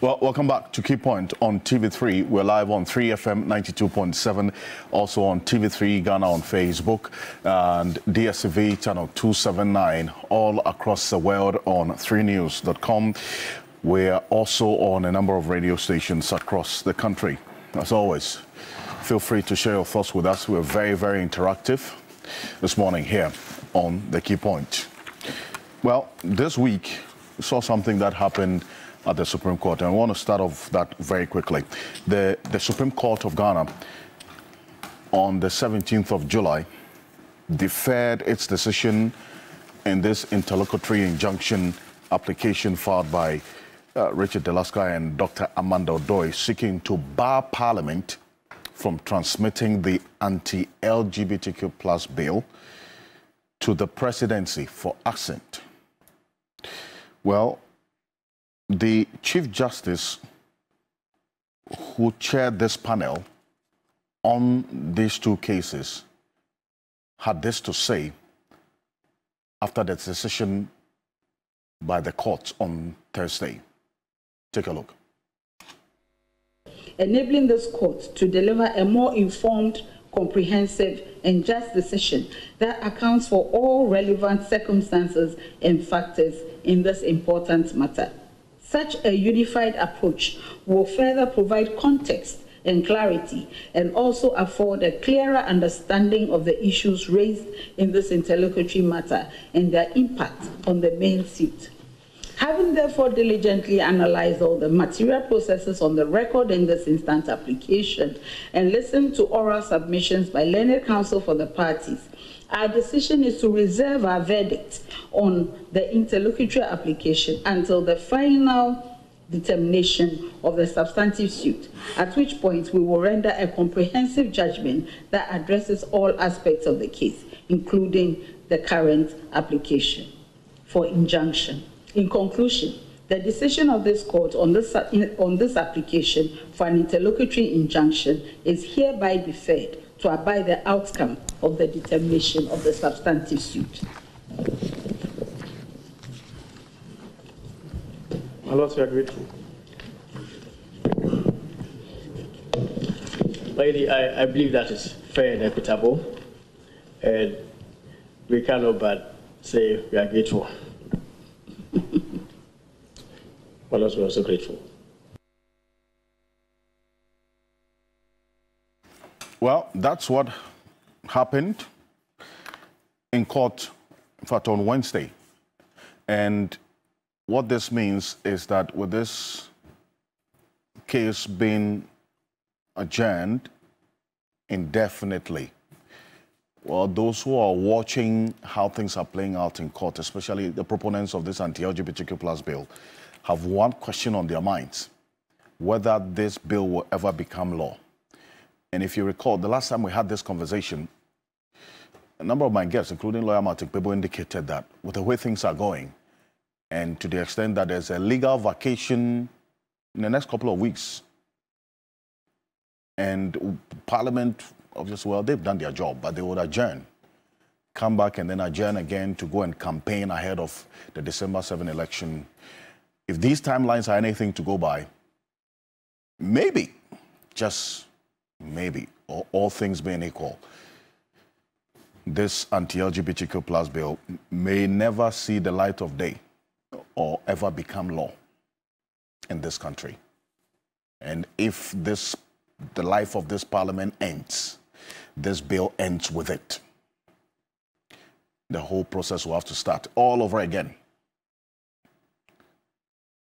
Well, welcome back to Key Point on TV3. We're live on 3FM 92.7, also on TV3 Ghana on Facebook, and DSTV channel 279, all across the world on 3news.com. We're also on a number of radio stations across the country. As always, feel free to share your thoughts with us. We're very, very interactive this morning here on the Key Point. Well, this week we saw something that happened at the Supreme Court, and I want to start off that very quickly. The Supreme Court of Ghana on the 17th of July deferred its decision in this interlocutory injunction application filed by Richard Delasky and Dr. Amanda Odoi, seeking to bar Parliament from transmitting the anti-LGBTQ+ bill to the presidency for assent. Well, the Chief Justice who chaired this panel on these two cases had this to say after the decision by the court on Thursday. Take a look. Enabling this court to deliver a more informed, comprehensive and just decision that accounts for all relevant circumstances and factors in this important matter. Such a unified approach will further provide context and clarity, and also afford a clearer understanding of the issues raised in this interlocutory matter and their impact on the main suit. Having therefore diligently analyzed all the material processes on the record in this instant application and listened to oral submissions by learned counsel for the parties, our decision is to reserve our verdict on the interlocutory application until the final determination of the substantive suit, at which point we will render a comprehensive judgment that addresses all aspects of the case, including the current application for injunction. In conclusion, the decision of this court on this application for an interlocutory injunction is hereby deferred to abide the outcome of the determination of the substantive suit. My Lord, we are grateful. Lady, I believe that is fair and equitable, and we cannot but say we are grateful. My Lord, we are also grateful. Well, that's what happened in court, in fact, on Wednesday. And what this means is that with this case being adjourned indefinitely, well, those who are watching how things are playing out in court, especially the proponents of this anti-LGBTQ+ bill, have one question on their minds: whether this bill will ever become law. And if you recall, the last time we had this conversation, a number of my guests, including lawyer Martin Pebo, indicated that with the way things are going, and to the extent that there's a legal vacation in the next couple of weeks, and Parliament, obviously, well, they've done their job, but they would adjourn, come back and then adjourn again to go and campaign ahead of the December 7 election. If these timelines are anything to go by, maybe, just maybe, or all things being equal, this anti-LGBTQ+ bill may never see the light of day or ever become law in this country. And if the life of this parliament ends, this bill ends with it, the whole process will have to start all over again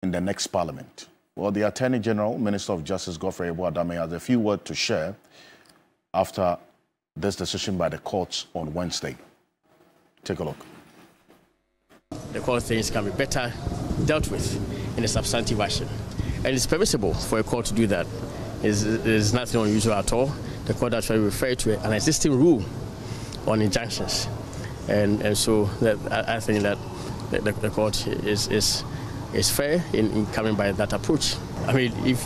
in the next parliament. Well, the Attorney General, Minister of Justice Godfrey Adame, has a few words to share after this decision by the courts on Wednesday. Take a look. The court things can be better dealt with in a substantive action. And it's permissible for a court to do that. There's nothing unusual at all. The court actually referred to an existing rule on injunctions. And so I think that the court is fair in coming by that approach. I mean, if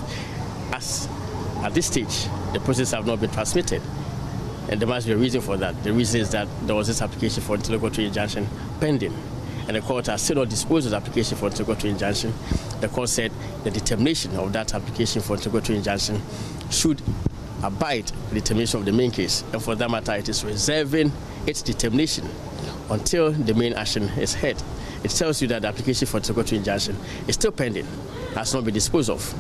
at this stage the process have not been transmitted, and there must be a reason for that. The reason is that there was this application for interlocutory injunction pending, and the court has still not disposed of the application for interlocutory injunction. The court said the determination of that application for interlocutory injunction should abide the determination of the main case, and for that matter, it is reserving its determination until the main action is heard. It tells you that the application for interlocutory injunction is still pending, has not been disposed of,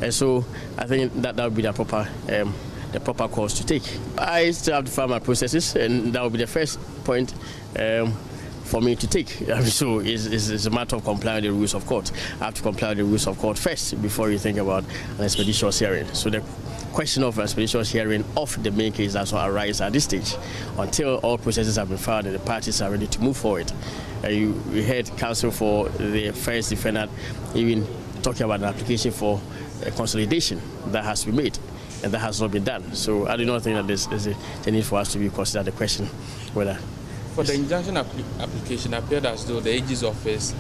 and so I think that would be the proper course to take. I still have to follow my processes, and that will be the first point for me to take. So it's a matter of complying with the rules of court. I have to comply with the rules of court first before you think about an expeditious hearing. So the question of expeditious hearing of the main case does not arise at this stage until all processes have been filed and the parties are ready to move forward. You heard counsel for the first defendant even talking about an application for a consolidation that has to be made, and that has not been done. So I do not think that there's a need for us to reconsider the question whether. For the injunction application, it appeared as though the AG's office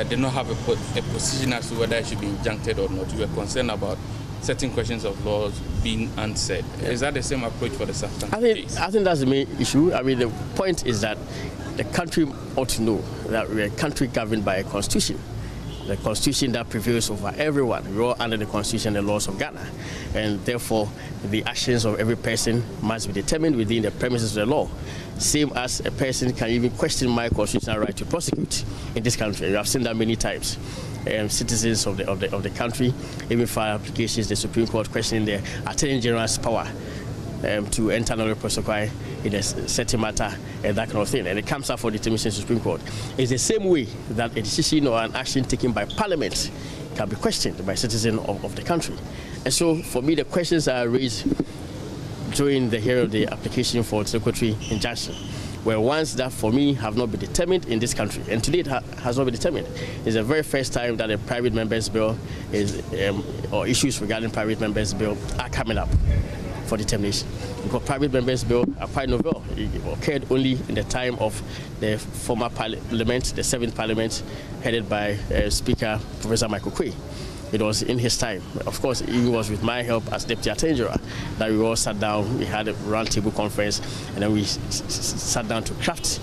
did not have a position as to whether it should be injuncted or not. You were concerned about certain questions of laws being answered. Is that the same approach for the substantive case? I think that's the main issue. I mean, the point is that the country ought to know that we're a country governed by a constitution. The constitution that prevails over everyone. We're all under the constitution and the laws of Ghana. And therefore, the actions of every person must be determined within the premises of the law. Same as a person can even question my constitutional right to prosecute in this country. We have seen that many times. Citizens of the country even file applications, the Supreme Court questioning the Attorney General's power to enter another prosecution in a certain matter and that kind of thing. And it comes up for determination in the Supreme Court. It's the same way that a decision or an action taken by Parliament can be questioned by citizens of the country. And so for me, the questions are raised during the hearing of the application for interlocutory injunction were ones that for me have not been determined in this country, and today it has not been determined. It's the very first time that a private member's bill is, or issues regarding private member's bill are coming up for determination. Because private members' bill are quite novel. It occurred only in the time of the former parliament, the 7th parliament, headed by Speaker Professor Michael Quay. It was in his time. Of course, it was with my help as Deputy Attorney General that we all sat down, we had a roundtable conference, and then we sat down to craft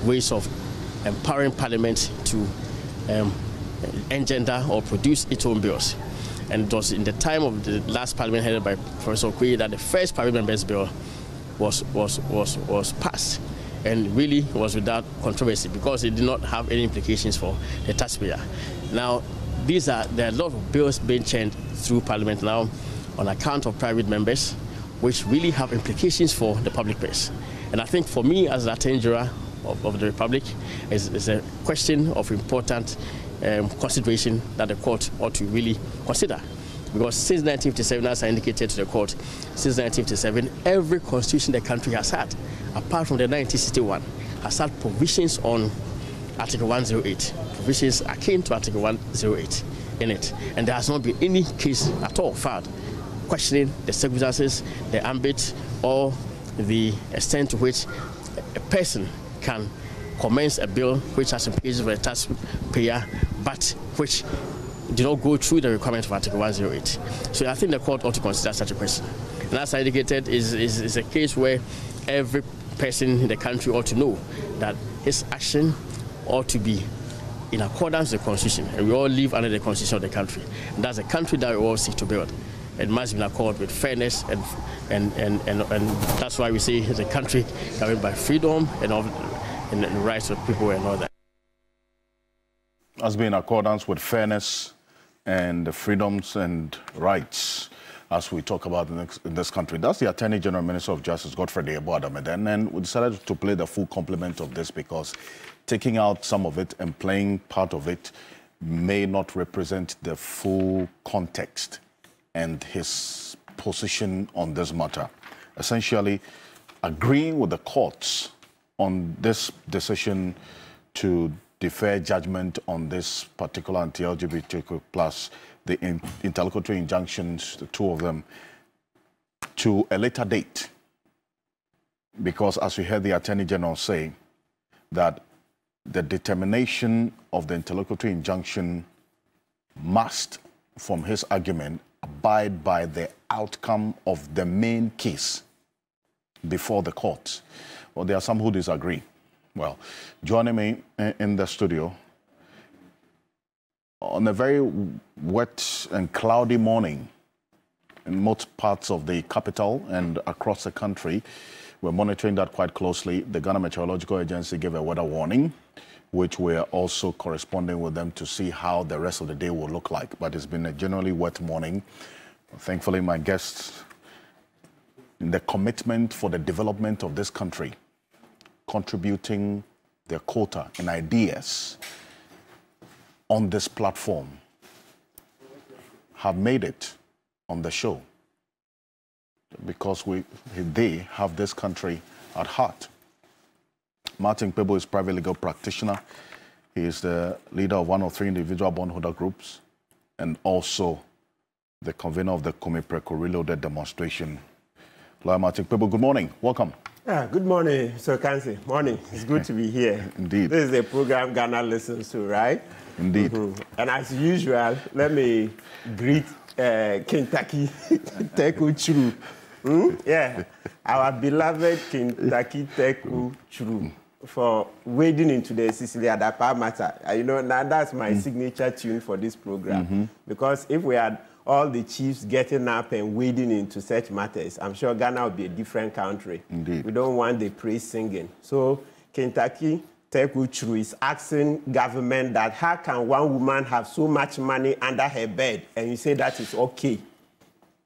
ways of empowering Parliament to engender or produce its own bills. And it was in the time of the last Parliament headed by Professor Quay that the first private members' bill was passed, and really was without controversy because it did not have any implications for the taxpayer. Now, there are a lot of bills being churned through Parliament now on account of private members, which really have implications for the public purse. And I think for me, as the Attorney General of the Republic, is a question of important consideration that the court ought to really consider. Because since 1957, as I indicated to the court, since 1957, every constitution the country has had, apart from the 1961, has had provisions on Article 108, provisions akin to Article 108 in it. And there has not been any case at all filed questioning the circumstances, the ambit, or the extent to which a person can commence a bill which has implications for the taxpayer, but which do not go through the requirements of Article 108. So I think the court ought to consider such a question. And as I indicated, is a case where every person in the country ought to know that his action ought to be in accordance with the Constitution, and we all live under the Constitution of the country. And that's a country that we all seek to build. It must be in accord with fairness, and that's why we say it's a country governed by freedom and the rights of people and all that. Has been in accordance with fairness and the freedoms and rights as we talk about in this country. That's the Attorney General Minister of Justice, Godfrey Adameden, and we decided to play the full complement of this because taking out some of it and playing part of it may not represent the full context and his position on this matter. Essentially, agreeing with the courts on this decision to defer judgment on this particular anti-LGBTQ plus the interlocutory injunctions, the two of them, to a later date. Because as we heard the Attorney General say, that the determination of the interlocutory injunction must, from his argument, abide by the outcome of the main case before the court. Well, there are some who disagree Well, joining me in the studio on a very wet and cloudy morning in most parts of the capital and across the country. We're monitoring that quite closely. The Ghana Meteorological Agency gave a weather warning, which we're also corresponding with them to see how the rest of the day will look like. But it's been a generally wet morning. Thankfully, my guests, in the commitment for the development of this country, contributing their quota and ideas on this platform, have made it on the show because they have this country at heart. Martin Kpebu is a private legal practitioner. He is the leader of one of three individual bondholder groups and also the convener of the Kumipreko Reloaded demonstration. Lawyer Martin Kpebu, good morning. Welcome. Yeah, good morning, Sir Kansi. Morning. It's good to be here. Indeed. This is a program Ghana listens to, right? Indeed. And as usual, let me greet Kentucky Teku Churu. Yeah, our beloved Kentucky Teku Churu for wading into the Cecilia Adapa matter. You know, now that's my signature tune for this program. Because if we had all the chiefs getting up and wading into such matters, I'm sure Ghana would be a different country. Indeed. We don't want the praise singing. So Kentucky Teku Churu is asking government that how can one woman have so much money under her bed and you say that is okay?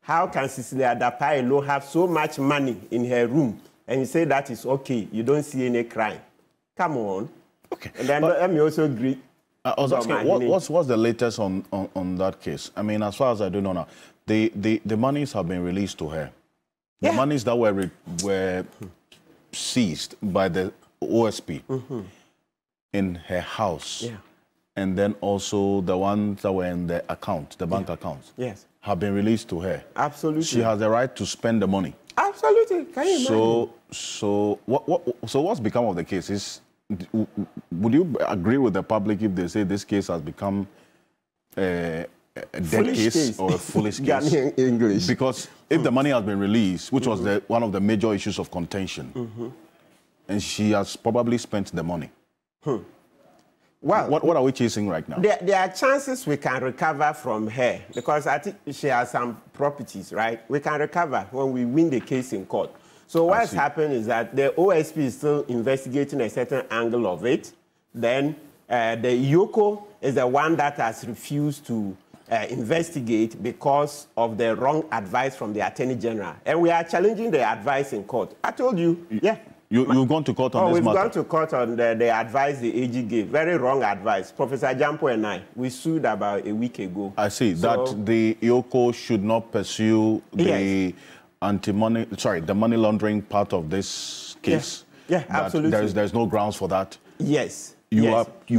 How can Cecilia Adapa alone have so much money in her room and you say that is okay? You don't see any crime. Come on. Okay. And then let me also greet. I was asking, what's the latest on that case? I mean, as far as I do know now, the monies have been released to her. The monies that were seized by the OSP in her house, and then also the ones that were in the account, the bank accounts, have been released to her. Absolutely. She has the right to spend the money. Absolutely. Can you imagine? So what's become of the case? Would you agree with the public if they say this case has become a dead case or a foolish case? Ghanaian English. Because if the money has been released, which was one of the major issues of contention, and she has probably spent the money, well, what are we chasing right now? There are chances we can recover from her because I think she has some properties, right? We can recover when we win the case in court. So what's happened is that the OSP is still investigating a certain angle of it. Then the Yoko is the one that has refused to investigate because of the wrong advice from the Attorney General. And we are challenging the advice in court. I told you, You've gone to court on this matter? We've gone to court on the advice the AG gave. Very wrong advice. Professor Jampo and I, we sued about a week ago. I see. So, that the Yoko should not pursue the the money laundering part of this case. Yeah, absolutely. There's no grounds for that. Yes. You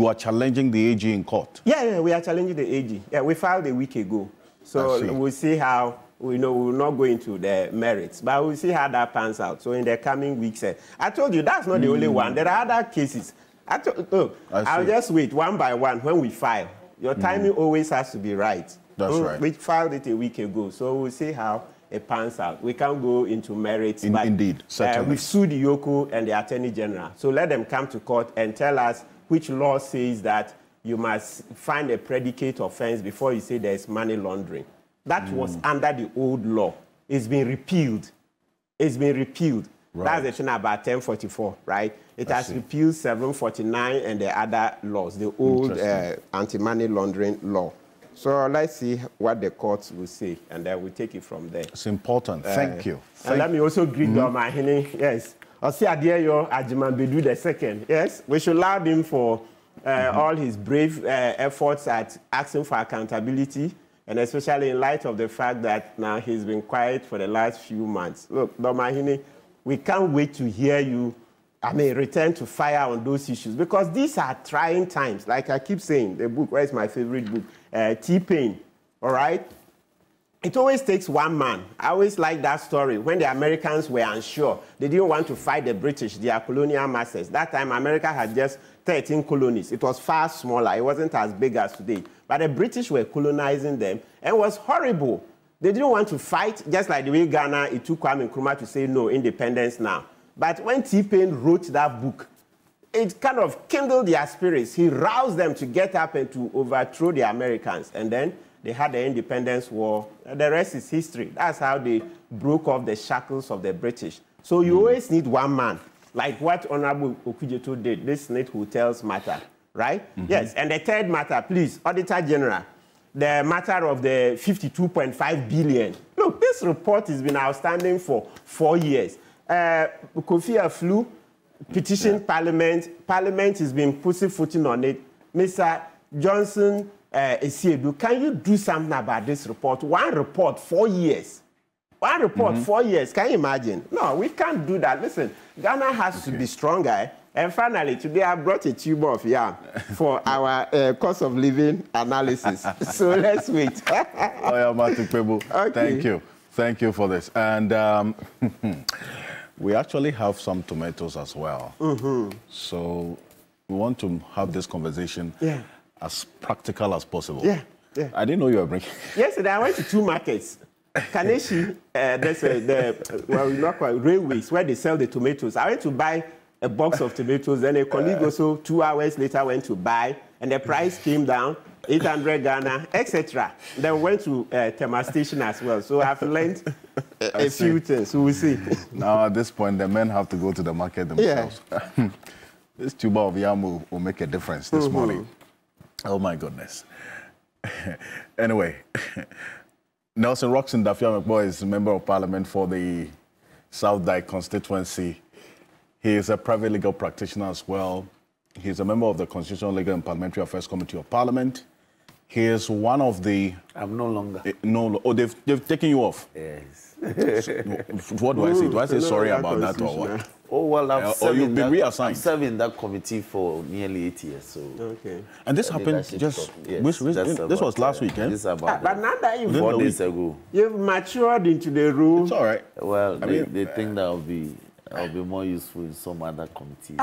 are challenging the AG in court. Yeah, we are challenging the AG. Yeah, we filed a week ago. So we'll see how. We will not go into the merits, but we'll see how that pans out. So in the coming weeks, I told you that's not the only one. There are other cases. I'll just wait one by one when we file. Your timing always has to be right. That's right. We filed it a week ago, so we'll see how it pans out. We can't go into merits. Indeed, certainly. We've sued the Yoko and the Attorney General. So let them come to court and tell us which law says that you must find a predicate offense before you say there's money laundering. That was under the old law. It's been repealed. It's been repealed. Right. That's the thing about 1044, right? It has repealed 749 and the other laws, the old anti-money laundering law. So let's see what the courts will say, and then we'll take it from there. It's important. Thank you. And let me also greet Domahini. Yes. Osi Adeyo Ajimanbedu II. Yes. We should laud him for all his brave efforts at asking for accountability, and especially in light of the fact that now he's been quiet for the last few months. Look, Domahini, we can't wait to hear you, return to fire on those issues, because these are trying times. Like I keep saying, the book, where's my favorite book? T-Pain, all right? It always takes one man. I always like that story. When the Americans were unsure, they didn't want to fight the British, their colonial masters. That time, America had just 13 colonies. It was far smaller. It wasn't as big as today. But the British were colonizing them, and it was horrible. They didn't want to fight, just like the way Ghana, it took Kwame Nkrumah to say, no, independence now. But when T-Pain wrote that book, it kind of kindled their spirits. He roused them to get up and to overthrow the Americans. And then they had the independence war. The rest is history. That's how they broke off the shackles of the British. So you always need one man, like what Honorable Okujeto did. This Snake Hotels matter, right? Yes, and the third matter, please, Auditor General, the matter of the 52.5 billion. Look, this report has been outstanding for 4 years. Kofi Aflu petitioned Parliament. Parliament has been pussyfooting on it. Mr. Johnson Esiedu, can you do something about this report? One report, 4 years. One report, 4 years. Can you imagine? No, we can't do that. Listen, Ghana has to be stronger. And finally, today I brought a tube of yam for our cost of living analysis. So let's wait. Okay. Thank you. Thank you for this. And we actually have some tomatoes as well. So we want to have this conversation as practical as possible. I didn't know you were bringing. Yesterday, I went to 2 markets. Kaneshi, there's not quite railways where they sell the tomatoes. I went to buy a box of tomatoes, then a colleague also 2 hours later went to buy, and the price came down, 800 Ghana, etc. Then went to Tema Station as well. So I've learned a few things. So we'll see. Now at this point, the men have to go to the market themselves. This tuber of yam will make a difference this morning. Oh my goodness. Anyway. Nelson Roxon Dafiamekbo is a member of parliament for the South Dyke constituency. He is a private legal practitioner as well. He is a member of the Constitutional Legal and Parliamentary Affairs Committee of Parliament. He is one of the... I'm no longer. Oh, they've taken you off? Yes. So, what do I say? Do I say sorry about that or what? Oh, well, you've been reassigned. I'm serving that committee for nearly 8 years. So. Okay. And this happened just... Yes, this was last weekend? This about but now that you've 4 days ago. You've matured into the role. It's all right. Well, they think that I'll be more useful in some other committees.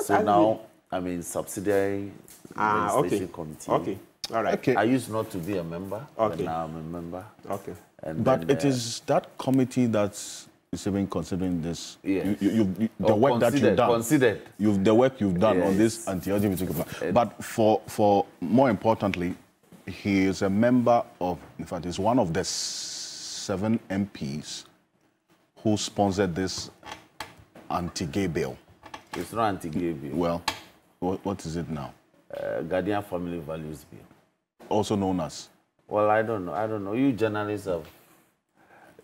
So now I'm in subsidiary legislation committee. Okay. All right. Okay. I used not to be a member, but now I'm a member. Okay. And but then, it is that committee that's even considering this. Yes. The work that you've done. Considered. The work you've done on this anti-LGBTQ plan. But for more importantly, he is a member of, in fact, he's one of the 7 MPs who sponsored this anti-gay bill. It's not anti-gay bill. Well, what is it now? Guardian Family Values Bill. Also known as? Well, I don't know. You journalists have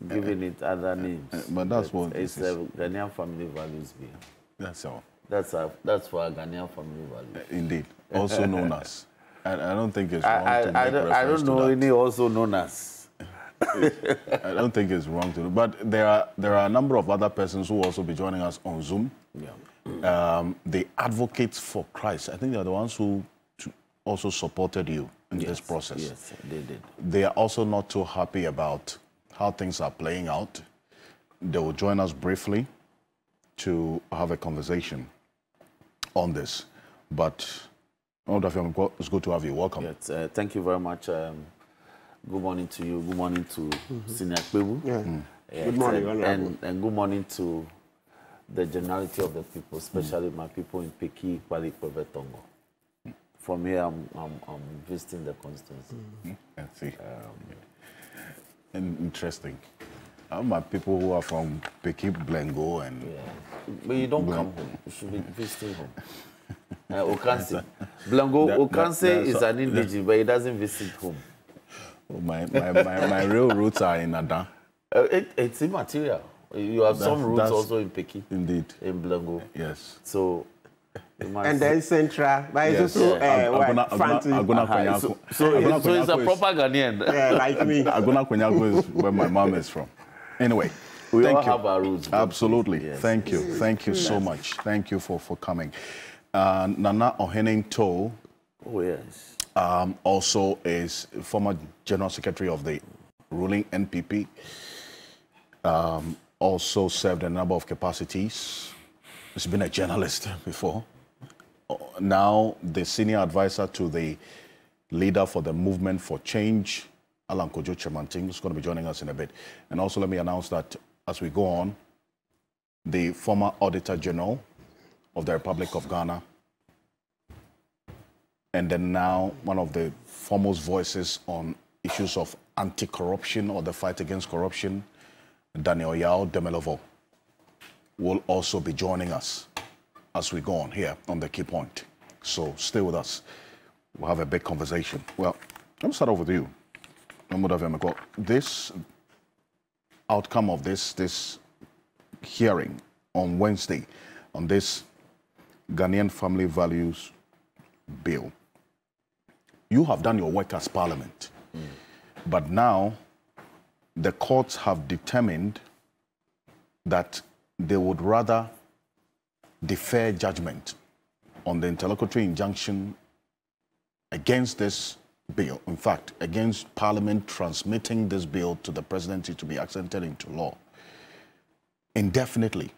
given it other names. But that's what it's a Ghanaian Family Values Bill. That's all. That's for a Ghanaian family values. Indeed. Also known as. I don't think it's wrong to make I don't know any also known as. I don't think it's wrong to do. But there are a number of other persons who will also be joining us on Zoom. Yeah. The Advocates for Christ. I think they're the ones who also supported you in this process. Yes, they did. They are also not too happy about how things are playing out. They will join us briefly to have a conversation on this. But it's good to have you. Welcome. Yes, thank you very much. Good morning to you. Good morning to Senior Kwebu. Good morning, and good morning to the generality of the people, especially my people in Peki, Kwali, Tongo. From here, I'm visiting the constituency. I see. Interesting. My people who are from Peki, Blengo, and... Yeah. But you don't come home. You should be visiting home. Okanse. Blengo, Okanse is an indigenous, but he doesn't visit home. Oh, my real roots are in Adan. It's immaterial. You have some roots also in Peki. Indeed. In Blengo. Yes. So... And then Central, but it's also So it's a proper Ghanaian. Yeah, like me. Agona Konyako is where my mom is from. Anyway, we thank all you. Have our roots. Absolutely. Yes. Thank you so much. Thank you for coming. Nana Ohening-To. Oh yes. Also is former General Secretary of the ruling NPP. Also served in a number of capacities. He's been a journalist before. Now the senior advisor to the leader for the Movement for Change, Alan Kojo Chemanting, is going to be joining us in a bit. And also let me announce that as we go on, the former Auditor General of the Republic of Ghana, and then now one of the foremost voices on issues of anti-corruption or the fight against corruption, Daniel Yao Demelovo, will also be joining us as we go on here on the Key Point. So stay with us. We'll have a big conversation. Well, let me start off with you. This outcome of this hearing on Wednesday on this Ghanaian Family Values Bill, you have done your work as Parliament, but now the courts have determined that they would rather defer judgment on the interlocutory injunction against this bill, in fact, against Parliament transmitting this bill to the presidency to be accented into law indefinitely.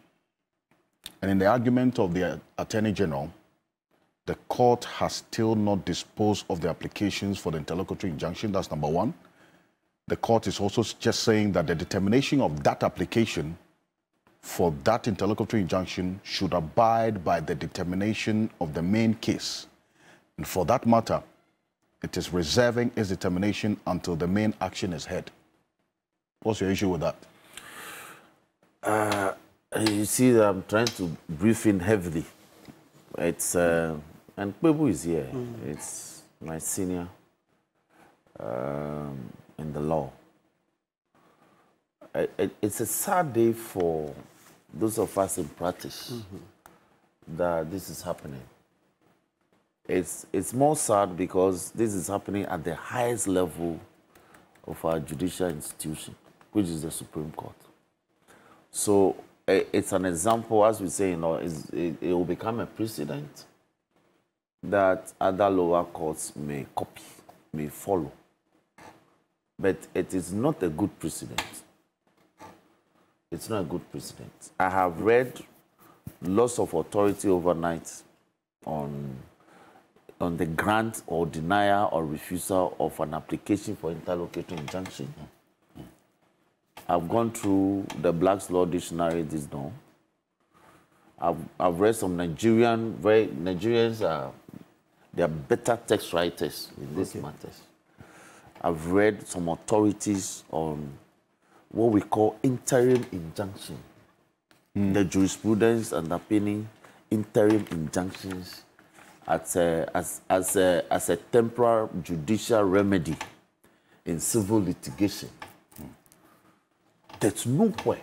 And in the argument of the Attorney General, the court has still not disposed of the applications for the interlocutory injunction. That's number one. The court is also just saying that the determination of that application for that interlocutory injunction should abide by the determination of the main case. And for that matter, it is reserving its determination until the main action is heard. What's your issue with that? You see, I'm trying to brief in heavily. It's, and Kwebu is here. It's my senior in the law. It's a sad day for those of us in practice that this is happening. It's more sad because this is happening at the highest level of our judicial institution, which is the Supreme Court. So it's an example, as we say, it will become a precedent that other lower courts may copy, may follow. But it is not a good precedent. It's not a good precedent. I have read loss of authority overnight on the grant or denial or refusal of an application for interlocutory injunction. I've gone through the Black's Law Dictionary this dawn. I've read some Nigerians they are better text writers in these matters. I've read some authorities on what we call interim injunction. The jurisprudence underpinning interim injunctions as a temporary judicial remedy in civil litigation. There's nowhere.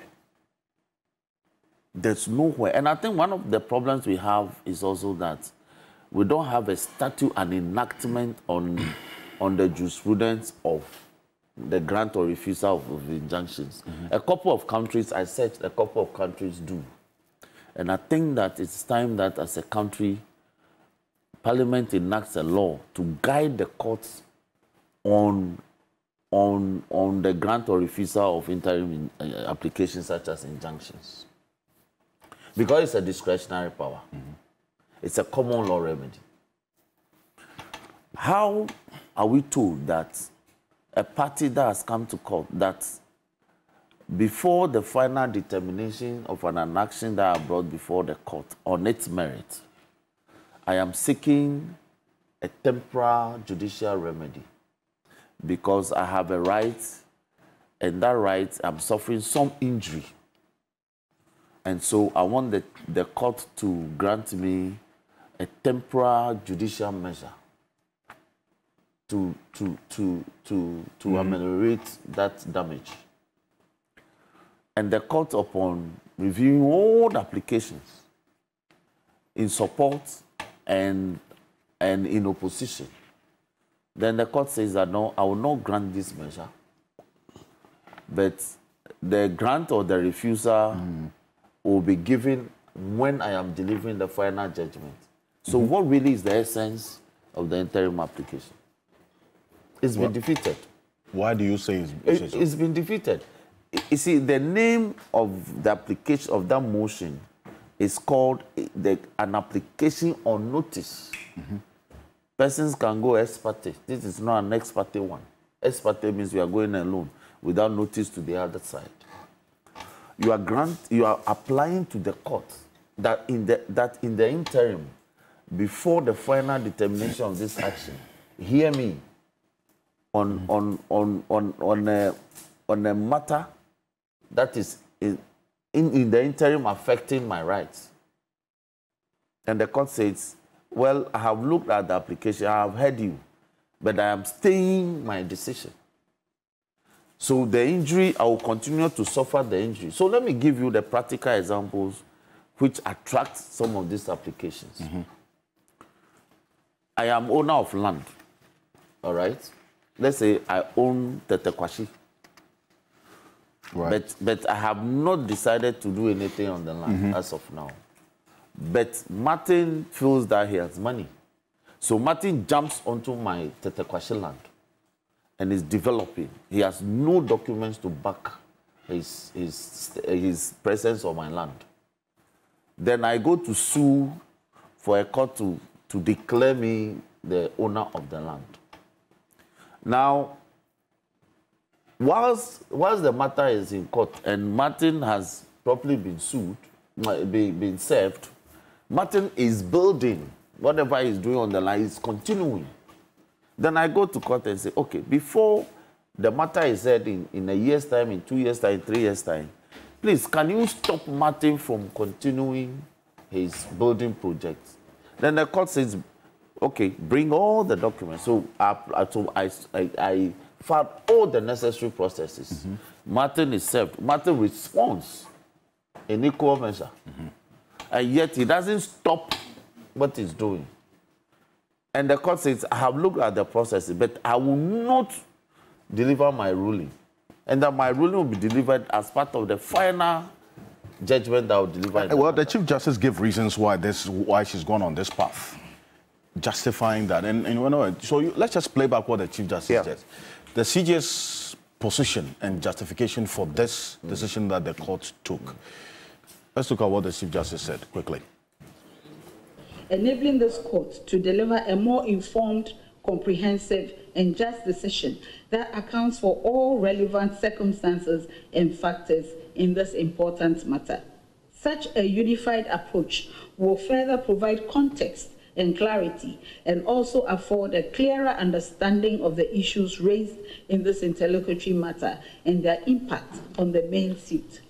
And I think one of the problems we have is also that we don't have a statute and enactment on the jurisprudence of the grant or refusal of injunctions. A couple of countries, I said a couple of countries do. And I think that it's time that as a country, Parliament enacts a law to guide the courts on the grant or refusal of interim applications such as injunctions. Because it's a discretionary power. It's a common law remedy. How are we told that a party that has come to court, that before the final determination of an action that are brought before the court on its merit, I am seeking a temporary judicial remedy because I have a right, and that right, I'm suffering some injury. And so I want the court to grant me a temporary judicial measure to ameliorate that damage. And the court, upon reviewing all the applications in support and in opposition, then the court says that no, I will not grant this measure, but the grant or the refusal will be given when I am delivering the final judgment. So what really is the essence of the interim application? It's been defeated. Why do you say it's been defeated? You see, the name of the application of that motion is called an application on notice. Persons can go ex parte. This is not an ex parte one. Ex parte means you are going alone without notice to the other side. You are applying to the court that in the interim, before the final determination of this action, hear me, on a matter that is in the interim affecting my rights. And the court says, well, I have looked at the application, I have heard you, but I am staying my decision. So the injury, I will continue to suffer the injury. So let me give you the practical examples which attract some of these applications. I am owner of land, all right? Let's say I own Tetekwashi. Right. But I have not decided to do anything on the land as of now. But Martin feels that he has money. So Martin jumps onto my Tetekwashi land and is developing. He has no documents to back his presence on my land. Then I go to sue for a court to declare me the owner of the land. Now, whilst the matter is in court and Martin has properly been sued, been served, Martin is building whatever he's doing on the line, is continuing. Then I go to court and say, okay, before the matter is heard in a year's time, in 2 years' time, 3 years' time, please, can you stop Martin from continuing his building projects? Then the court says, okay, bring all the documents. So I filed all the necessary processes. Martin is served. Martin responds in equal measure. And yet he doesn't stop what he's doing. And the court says, I have looked at the processes, but I will not deliver my ruling. And that my ruling will be delivered as part of the final judgment that I will deliver. Well, the Chief Justice gave reasons why she's gone on this path, justifying that. And you know, so let's just play back what the Chief Justice said. The CJ's position and justification for this decision that the court took. Let's look at what the Chief Justice said quickly. Enabling this court to deliver a more informed, comprehensive, and just decision that accounts for all relevant circumstances and factors in this important matter. Such a unified approach will further provide context and clarity, and also afford a clearer understanding of the issues raised in this interlocutory matter and their impact on the main suit.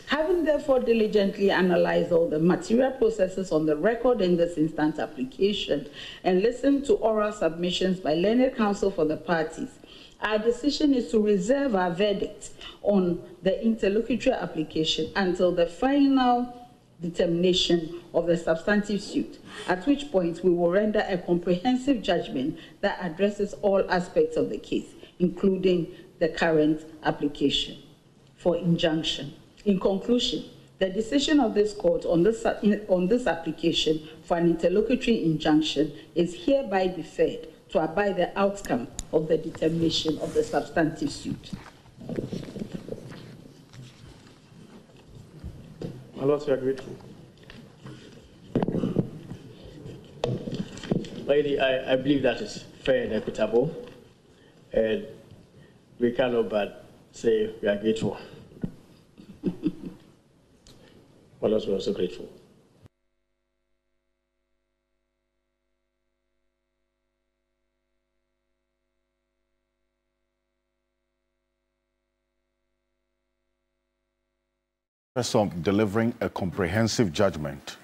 Having therefore diligently analyzed all the material processes on the record in this instant application and listened to oral submissions by learned counsel for the parties, our decision is to reserve our verdict on the interlocutory application until the final determination of the substantive suit, at which point we will render a comprehensive judgment that addresses all aspects of the case, including the current application for injunction. In conclusion, the decision of this court on this application for an interlocutory injunction is hereby deferred to abide the outcome of the determination of the substantive suit. My Lord, we are grateful. Lady, I believe that is fair and equitable, and we cannot but say we are grateful. My Lord, we are also grateful. Of delivering a comprehensive judgment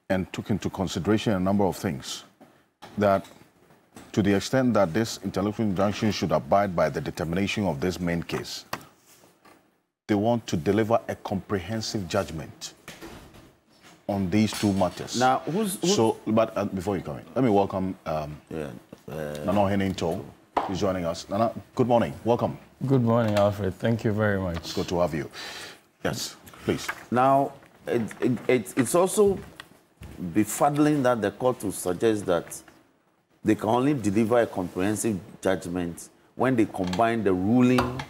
and took into consideration a number of things, that to the extent that this interlocutory injunction should abide by the determination of this main case, they want to deliver a comprehensive judgment on these two matters. Now, but before you come in, let me welcome Nana Heningto, who's joining us. Nana, good morning. Welcome. Good morning, Alfred. Thank you very much. It's good to have you. Yes, please. Now, it's also befuddling that the court will suggest that they can only deliver a comprehensive judgment when they combine the ruling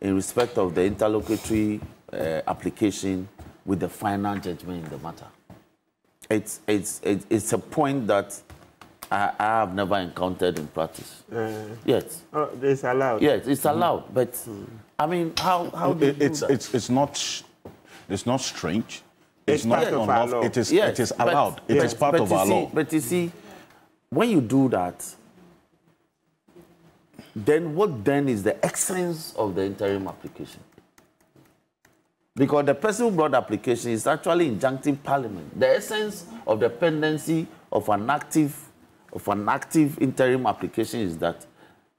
in respect of the interlocutory application with the final judgment in the matter. It's a point that I have never encountered in practice. Yes. Oh, it's allowed. Yes, it's allowed. But I mean, how do you do that? It's not strange. It's not unlawful. It is allowed. It is part of our law. But you see, when you do that, then what then is the essence of the interim application? Because the person who brought the application is actually injuncting Parliament. The essence of the pendency of an active interim application is that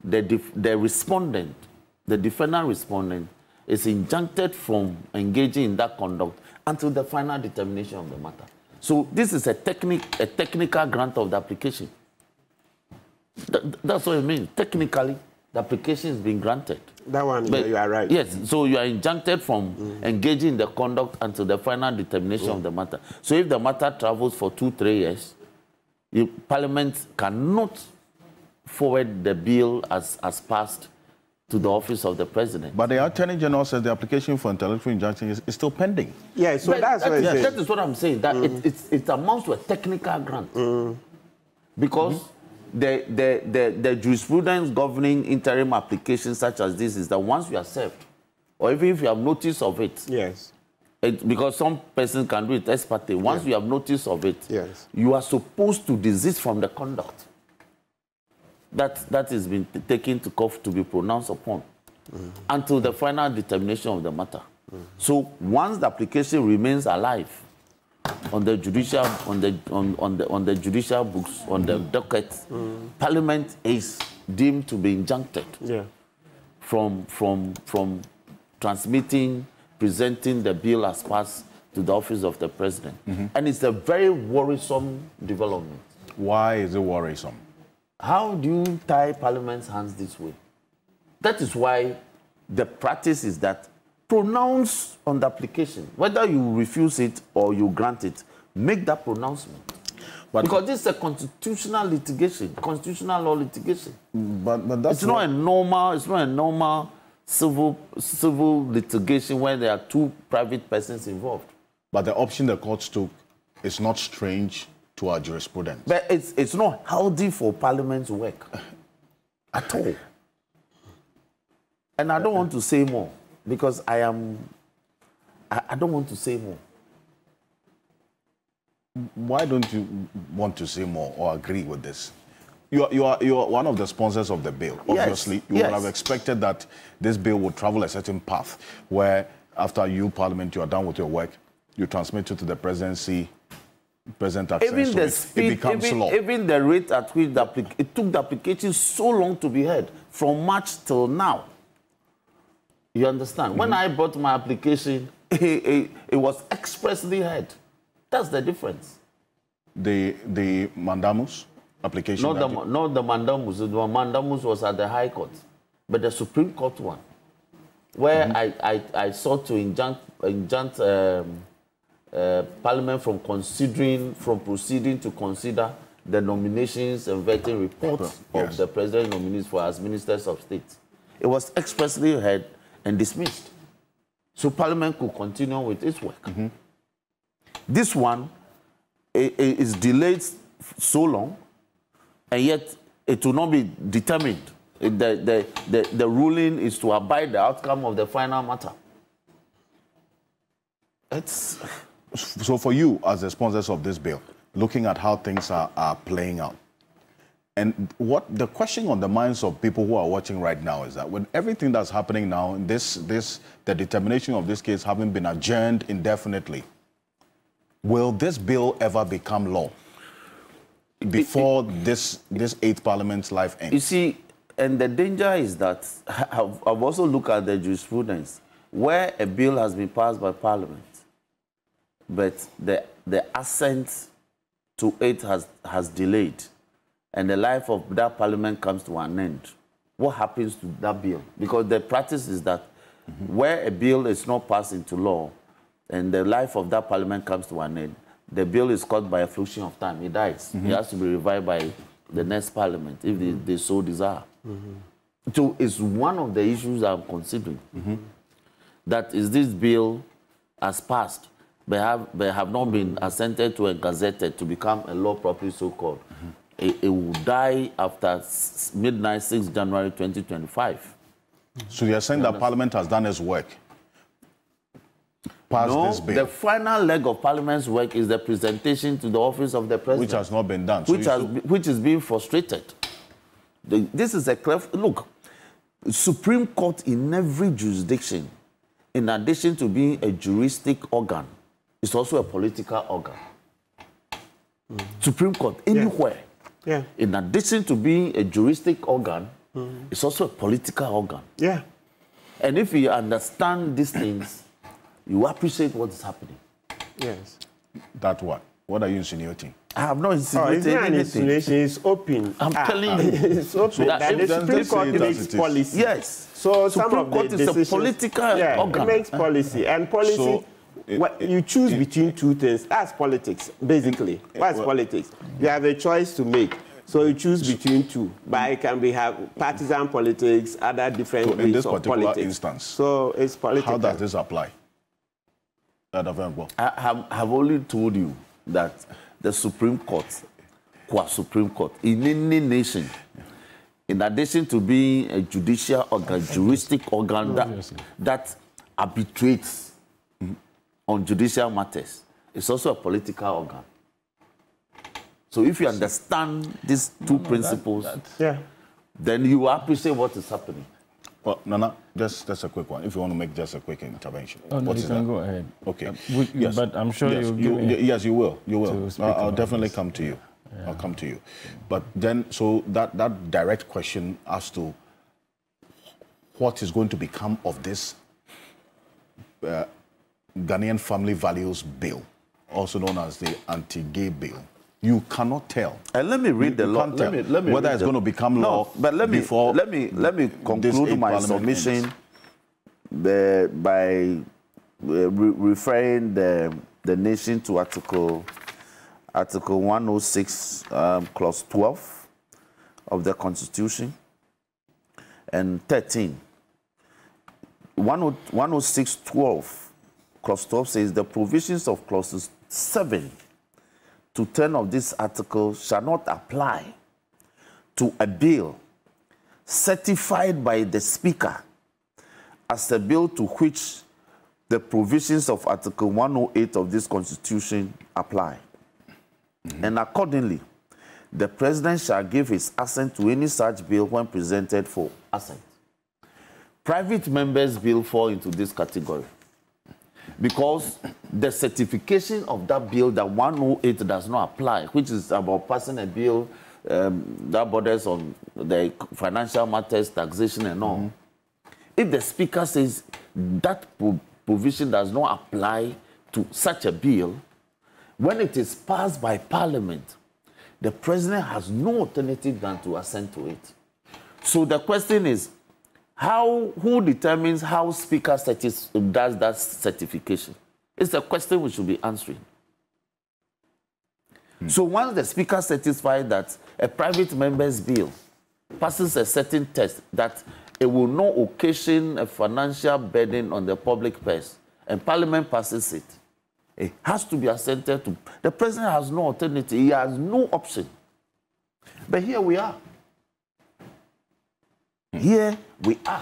the respondent, the defendant respondent, is injuncted from engaging in that conduct until the final determination of the matter. So this is a technical grant of the application. That's what it means. Technically, the application is being granted. That one, you are right. Yes, so you are injuncted from engaging in the conduct until the final determination of the matter. So if the matter travels for 2-3 years, Parliament cannot forward the bill as passed to the office of the president. But the Attorney General says the application for intellectual injunction is still pending. Yeah, so that is what I'm saying, that it amounts to a technical grant. Because the jurisprudence governing interim applications such as this is that once you are served, or even if you have notice of it, yes, because some persons can do it ex parte, once you have notice of it, yes, you are supposed to desist from the conduct that has been taken to court to be pronounced upon until the final determination of the matter. So once the application remains alive on the judicial on the judicial books, on the docket, Parliament is deemed to be injuncted from transmitting, presenting the bill as passed to the office of the president. And it's a very worrisome development. Why is it worrisome? How do you tie Parliament's hands this way? That is why the practice is that pronounce on the application. Whether you refuse it or you grant it, make that pronouncement. But because this is a constitutional litigation, constitutional law litigation. But that's not a normal civil litigation where there are two private persons involved. But the option the courts took is not strange to our jurisprudence. But it's not healthy for Parliament's work at all. And I don't want to say more because I don't want to say more. Why don't you want to say more or agree with this? You are one of the sponsors of the bill. Obviously, you would have expected that this bill would travel a certain path where after you, Parliament, you are done with your work, you transmit it to the presidency, President access to it. It becomes law. Even the rate at which it took the application so long to be heard, from March till now. You understand? When I brought my application, it was expressly heard. That's the difference. The mandamus application? Not the mandamus. The mandamus was at the High Court. But the Supreme Court one, where I sought to injunct Parliament from proceeding to consider the nominations and vetting reports of the president nominees for as ministers of state. It was expressly heard and dismissed. So Parliament could continue with its work. This one is delayed so long, and yet it will not be determined. The ruling is to abide the outcome of the final matter. So for you, as the sponsors of this bill, looking at how things are playing out, and what the question on the minds of people who are watching right now is that with everything that's happening now, the determination of this case having been adjourned indefinitely, will this bill ever become law before this 8th Parliament's life ends? You see, and the danger is that I've also looked at the jurisprudence where a bill has been passed by Parliament, but the assent to it has delayed, and the life of that Parliament comes to an end. What happens to that bill? Because the practice is that where a bill is not passed into law, and the life of that Parliament comes to an end, the bill is caught by a fluctuation of time. It dies. It has to be revived by the next Parliament if they so desire. So it's one of the issues I'm considering. That is this bill has passed, but have not been assented to and gazetted to become a law properly so-called. It will die after midnight, 6 January 2025. So you're saying that Parliament has done its work? pass this bill. The final leg of Parliament's work is the presentation to the office of the President. Which has not been done. Which is being frustrated. This is a clear... Look, Supreme Court in every jurisdiction, in addition to being a juristic organ, is also a political organ. Supreme Court, anywhere. Yeah. In addition to being a juristic organ, it's also a political organ. Yeah. And if you understand these things, you appreciate what is happening. Yes. That what? What are you insinuating? I have not insinuated it's not an anything. insinuation, it's open. I'm telling you. It's open. So that the Supreme Court makes policy. Yes. So Supreme some of Court the is decisions, a political organ. It makes policy. And policy, So, you choose between two things. That's politics, basically. What's politics? You have a choice to make. So you choose between two. But it can be partisan politics, other different ways in this of particular politics. instance, So it's political. how does this apply? I have only told you that the Supreme Court, Supreme Court, in any nation, in addition to being a judicial organ, juristic organ that arbitrates on judicial matters, it's also a political organ. So if you understand these two principles, then you appreciate what is happening. Well, Nana, just a quick one. If you want to make just a quick intervention. Oh, no, you can go ahead. Okay. Yes. But I'm sure you'll give me... Yes, you will. You will. I'll definitely this. come to you. Yeah. I'll come to you. But then, so that direct question as to what is going to become of this Ghanaian Family Values Bill, also known as the Anti-Gay Bill. You cannot tell. And let me read the law. Let me whether it's going to become law. But let me conclude my submission by referring the nation to Article 106, Clause 12 of the Constitution, and 13. 106.12, Clause 12 says the provisions of clauses 7 to 10 of this article shall not apply to a bill certified by the Speaker as a bill to which the provisions of Article 108 of this Constitution apply. And accordingly, the President shall give his assent to any such bill when presented for assent. Private members' bill fall into this category, because the certification of that bill, that 108 does not apply, which is about passing a bill that borders on the financial matters, taxation and all. If the Speaker says that provision does not apply to such a bill, when it is passed by Parliament, the President has no alternative than to assent to it. So the question is, who determines how Speaker does that certification? It's a question we should be answering. So once the Speaker satisfies that a private member's bill passes a certain test, that it will not occasion a financial burden on the public purse, and Parliament passes it, it has to be assented to. The President has no alternative. He has no option. But here we are. Here we are.